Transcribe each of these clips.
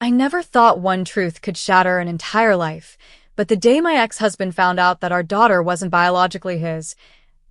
I never thought one truth could shatter an entire life, but the day my ex-husband found out that our daughter wasn't biologically his,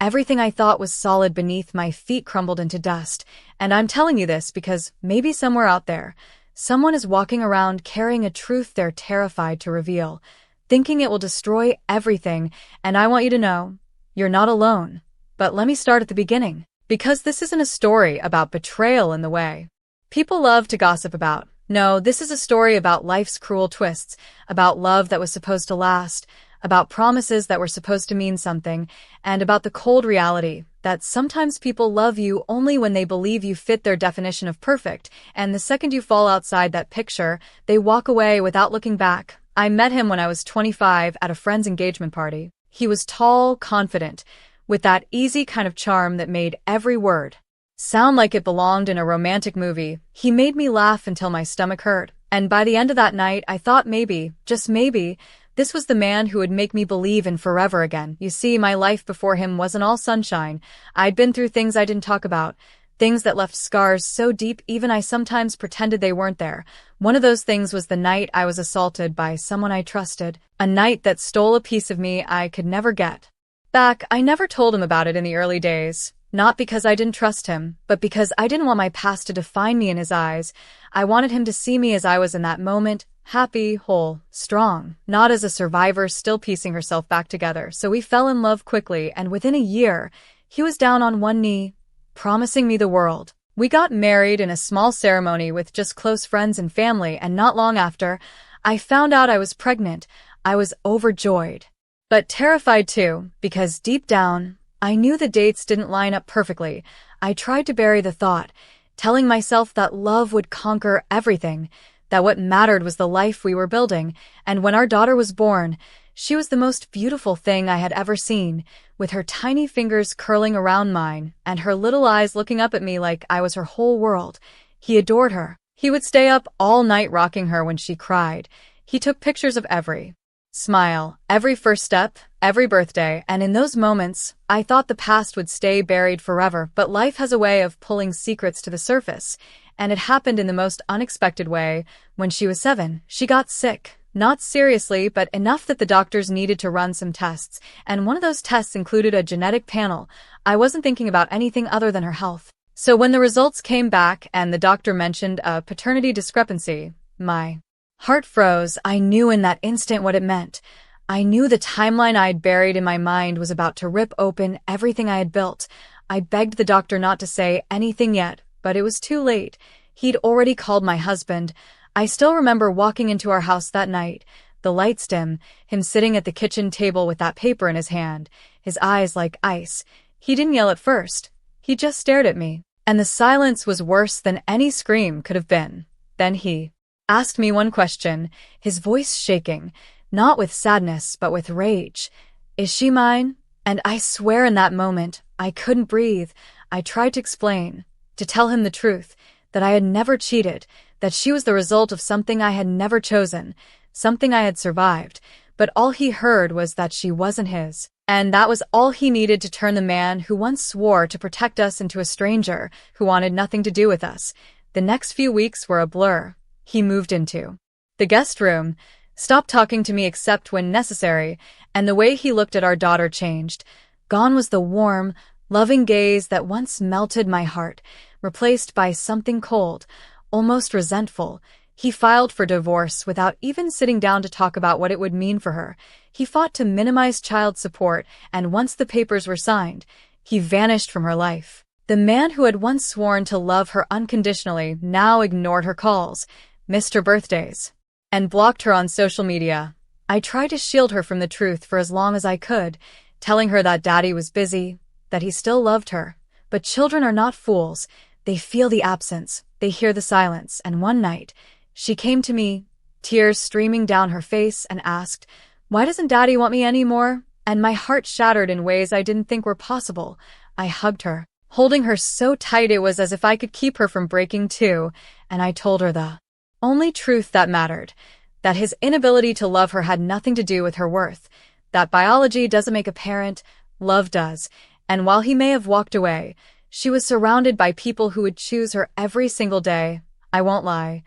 everything I thought was solid beneath my feet crumbled into dust. And I'm telling you this because maybe somewhere out there, someone is walking around carrying a truth they're terrified to reveal, thinking it will destroy everything, and I want you to know, you're not alone. But let me start at the beginning, because this isn't a story about betrayal in the way people love to gossip about. No, this is a story about life's cruel twists, about love that was supposed to last, about promises that were supposed to mean something, and about the cold reality that sometimes people love you only when they believe you fit their definition of perfect, and the second you fall outside that picture, they walk away without looking back. I met him when I was 25 at a friend's engagement party. He was tall, confident, with that easy kind of charm that made every word sound like it belonged in a romantic movie. He made me laugh until my stomach hurt, and by the end of that night, I thought maybe, just maybe, this was the man who would make me believe in forever again. You see, my life before him wasn't all sunshine. I'd been through things I didn't talk about, things that left scars so deep even I sometimes pretended they weren't there. One of those things was the night I was assaulted by someone I trusted, a night that stole a piece of me I could never get back. I never told him about it in the early days. Not because I didn't trust him, but because I didn't want my past to define me in his eyes. I wanted him to see me as I was in that moment, happy, whole, strong, not as a survivor still piecing herself back together. So we fell in love quickly, and within a year, he was down on one knee, promising me the world. We got married in a small ceremony with just close friends and family, and not long after, I found out I was pregnant. I was overjoyed, but terrified too, because deep down, I knew the dates didn't line up perfectly. I tried to bury the thought, telling myself that love would conquer everything, that what mattered was the life we were building, and when our daughter was born, she was the most beautiful thing I had ever seen, with her tiny fingers curling around mine, and her little eyes looking up at me like I was her whole world. He adored her. He would stay up all night rocking her when she cried. He took pictures of every smile, every first step, every birthday, and in those moments, I thought the past would stay buried forever, but life has a way of pulling secrets to the surface, and it happened in the most unexpected way. When she was 7, she got sick. Not seriously, but enough that the doctors needed to run some tests, and one of those tests included a genetic panel. I wasn't thinking about anything other than her health. So when the results came back and the doctor mentioned a paternity discrepancy, my heart froze. I knew in that instant what it meant. I knew the timeline I'd buried in my mind was about to rip open everything I had built. I begged the doctor not to say anything yet, but it was too late. He'd already called my husband. I still remember walking into our house that night, the lights dim, him sitting at the kitchen table with that paper in his hand, his eyes like ice. He didn't yell at first. He just stared at me, and the silence was worse than any scream could have been. Then he asked me one question, his voice shaking, not with sadness but with rage. Is she mine? And I swear in that moment, I couldn't breathe. I tried to explain, to tell him the truth, that I had never cheated, that she was the result of something I had never chosen, something I had survived, but all he heard was that she wasn't his. And that was all he needed to turn the man who once swore to protect us into a stranger who wanted nothing to do with us. The next few weeks were a blur. He moved into the guest room, stopped talking to me except when necessary, and the way he looked at our daughter changed. Gone was the warm, loving gaze that once melted my heart, replaced by something cold, almost resentful. He filed for divorce without even sitting down to talk about what it would mean for her. He fought to minimize child support, and once the papers were signed, he vanished from her life. The man who had once sworn to love her unconditionally now ignored her calls, missed her birthdays, and blocked her on social media. I tried to shield her from the truth for as long as I could, telling her that Daddy was busy, that he still loved her. But children are not fools. They feel the absence, they hear the silence, and one night, she came to me, tears streaming down her face, and asked, "Why doesn't Daddy want me anymore?" And my heart shattered in ways I didn't think were possible. I hugged her, holding her so tight it was as if I could keep her from breaking too, and I told her the only truth that mattered, that his inability to love her had nothing to do with her worth, that biology doesn't make a parent, love does, and while he may have walked away, she was surrounded by people who would choose her every single day. I won't lie.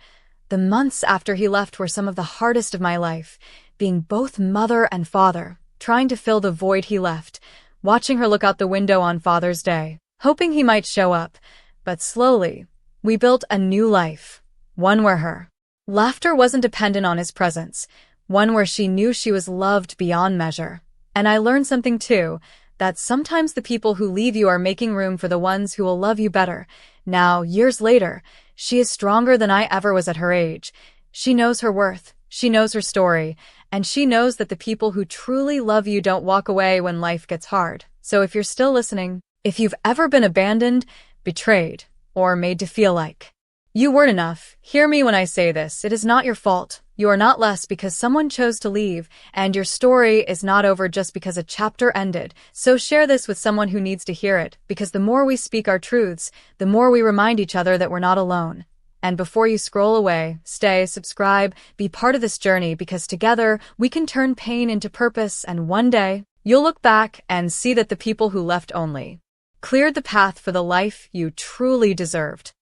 The months after he left were some of the hardest of my life, being both mother and father, trying to fill the void he left, watching her look out the window on Father's Day, hoping he might show up. But slowly, we built a new life, one where her laughter wasn't dependent on his presence, one where she knew she was loved beyond measure. And I learned something too, that sometimes the people who leave you are making room for the ones who will love you better. Now, years later, she is stronger than I ever was at her age. She knows her worth, she knows her story, and she knows that the people who truly love you don't walk away when life gets hard. So if you're still listening, if you've ever been abandoned, betrayed, or made to feel like you weren't enough, hear me when I say this. It is not your fault. You are not less because someone chose to leave, and your story is not over just because a chapter ended. So share this with someone who needs to hear it, because the more we speak our truths, the more we remind each other that we're not alone. And before you scroll away, stay, subscribe, be part of this journey, because together we can turn pain into purpose, and one day you'll look back and see that the people who left only cleared the path for the life you truly deserved.